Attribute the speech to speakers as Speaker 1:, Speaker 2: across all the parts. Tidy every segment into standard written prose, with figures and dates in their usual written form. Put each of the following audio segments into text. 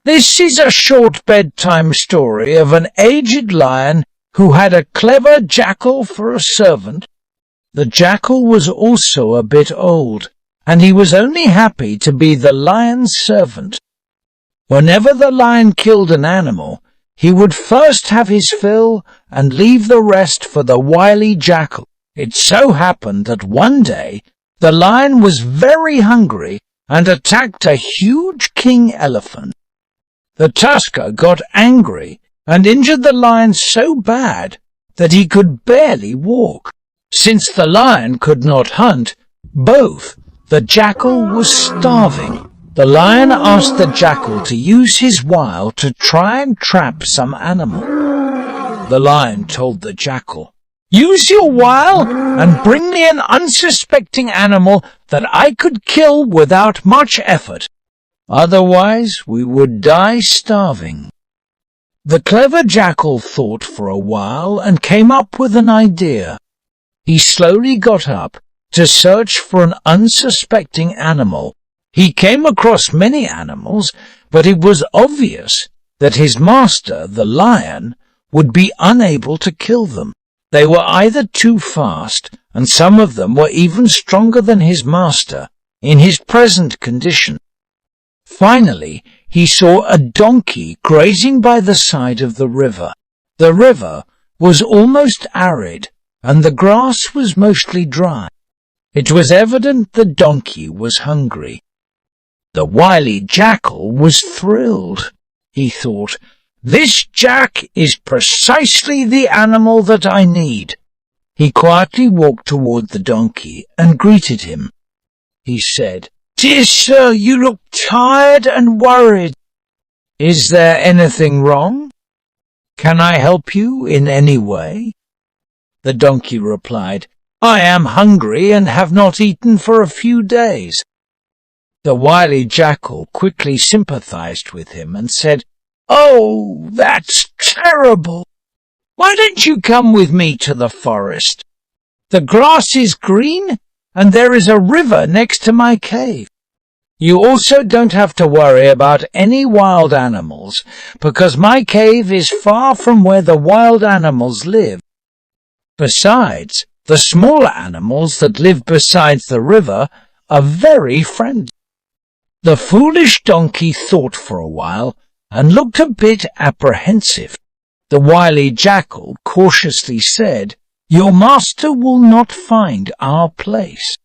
Speaker 1: This is a short bedtime story of an aged lion who had a clever jackal for a servant. The jackal was also a bit old, and he was only happy to be the lion's servant. Whenever the lion killed an animal, he would first have his fill and leave the rest for the wily jackal. It so happened that one day the lion was very hungry and attacked a huge king elephant. The tusker got angry and injured the lion so bad that he could barely walk. Since the lion could not hunt, the jackal was starving. The lion asked the jackal to use his wile to try and trap some animal. The lion told the jackal, "Use your wile and bring me an unsuspecting animal that I could kill without much effort. Otherwise, we would die starving." The clever jackal thought for a while and came up with an idea. He slowly got up to search for an unsuspecting animal. He came across many animals, but it was obvious that his master, the lion, would be unable to kill them. They were either too fast, and some of them were even stronger than his master in his present condition. Finally, he saw a donkey grazing by the side of the river. The river was almost arid, and the grass was mostly dry. It was evident the donkey was hungry. The wily jackal was thrilled. He thought, "This jack is precisely the animal that I need." He quietly walked toward the donkey and greeted him. He said, "Dear sir, you look tired and worried. Is there anything wrong? Can I help you in any way?" The donkey replied, "I am hungry and have not eaten for a few days." The wily jackal quickly sympathized with him and said, "Oh, that's terrible. Why don't you come with me to the forest? The grass is green and there is a river next to my cave. You also don't have to worry about any wild animals, because my cave is far from where the wild animals live. Besides, the smaller animals that live beside the river are very friendly." The foolish donkey thought for a while and looked a bit apprehensive. The wily jackal cautiously said, "Your master will not find our place.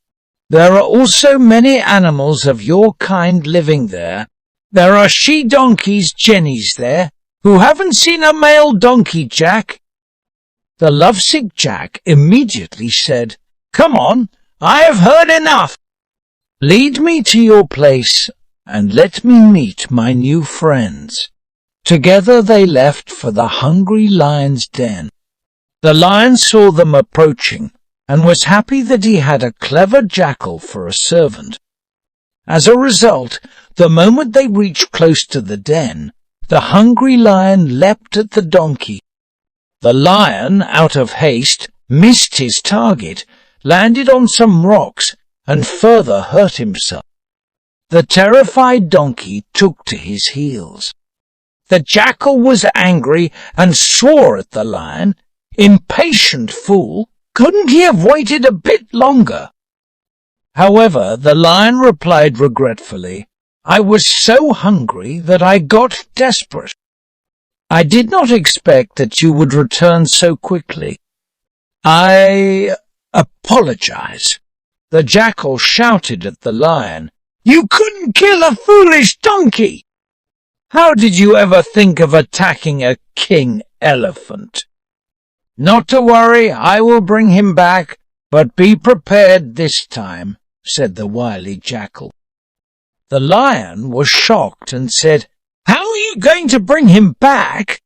Speaker 1: There are also many animals of your kind living there. There are she-donkeys, jennies there, who haven't seen a male donkey, Jack." The lovesick Jack immediately said, "Come on, I have heard enough. Lead me to your place and let me meet my new friends." Together they left for the hungry lion's den. The lion saw them approaching and was happy that he had a clever jackal for a servant. As a result, the moment they reached close to the den, the hungry lion leapt at the donkey. The lion, out of haste, missed his target, landed on some rocks, and further hurt himself. The terrified donkey took to his heels. The jackal was angry and swore at the lion. Impatient fool! Couldn't he have waited a bit longer? However, the lion replied regretfully, "I was so hungry that I got desperate. I did not expect that you would return so quickly. I apologize." The jackal shouted at the lion, "You couldn't kill a foolish donkey! How did you ever think of attacking a king elephant?" "Not to worry, I will bring him back, but be prepared this time," said the wily jackal. The lion was shocked and said, "How are you going to bring him back?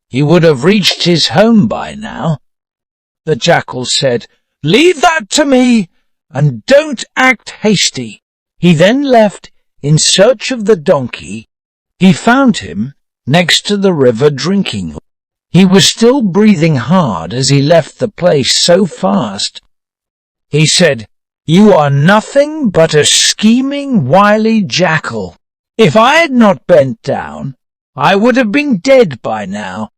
Speaker 1: He would have reached his home by now." The jackal said, "Leave that to me, and don't act hasty." He then left in search of the donkey. He found him next to the river drinking. He was still breathing hard as he left the place so fast. He said, "You are nothing but a scheming, wily jackal. If I had not bent down, I would have been dead by now."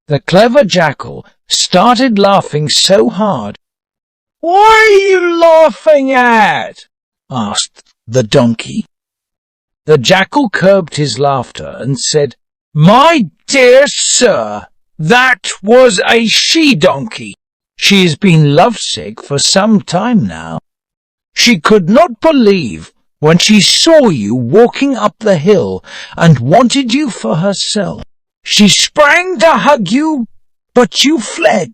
Speaker 1: The clever jackal started laughing so hard. "What are you laughing at?" asked the donkey. The jackal curbed his laughter and said, "My dear sir, that was a she-donkey. She has been lovesick for some time now. She could not believe when she saw you walking up the hill and wanted you for herself. She sprang to hug you, but you fled.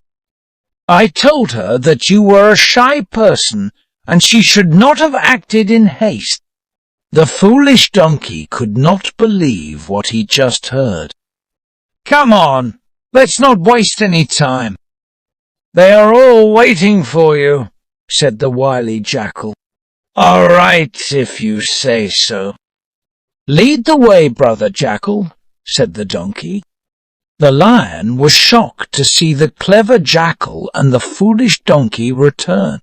Speaker 1: I told her that you were a shy person and she should not have acted in haste." The foolish donkey could not believe what he just heard. "Come on, let's not waste any time. They are all waiting for you," said the wily jackal. "All right, if you say so." "Lead the way, brother jackal," said the donkey. The lion was shocked to see the clever jackal and the foolish donkey return.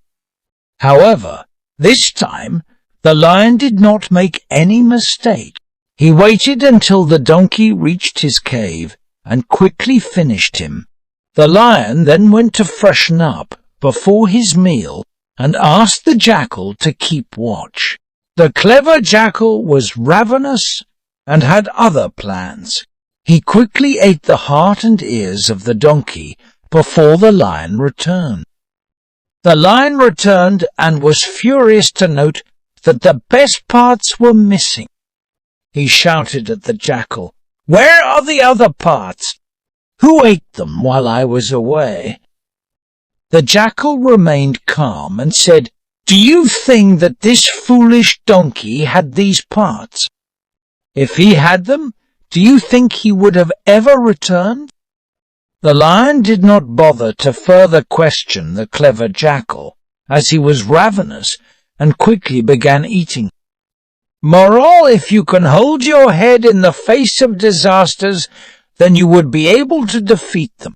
Speaker 1: However, this time the lion did not make any mistake. He waited until the donkey reached his cave and quickly finished him. The lion then went to freshen up before his meal and asked the jackal to keep watch. The clever jackal was ravenous and had other plans. He quickly ate the heart and ears of the donkey before the lion returned. The lion returned and was furious to note that the best parts were missing. He shouted at the jackal, "Where are the other parts? Who ate them while I was away?" The jackal remained calm and said, "Do you think that this foolish donkey had these parts? If he had them, do you think he would have ever returned?" The lion did not bother to further question the clever jackal, as he was ravenous and quickly began eating. Moral: if you can hold your head in the face of disasters, then you would be able to defeat them.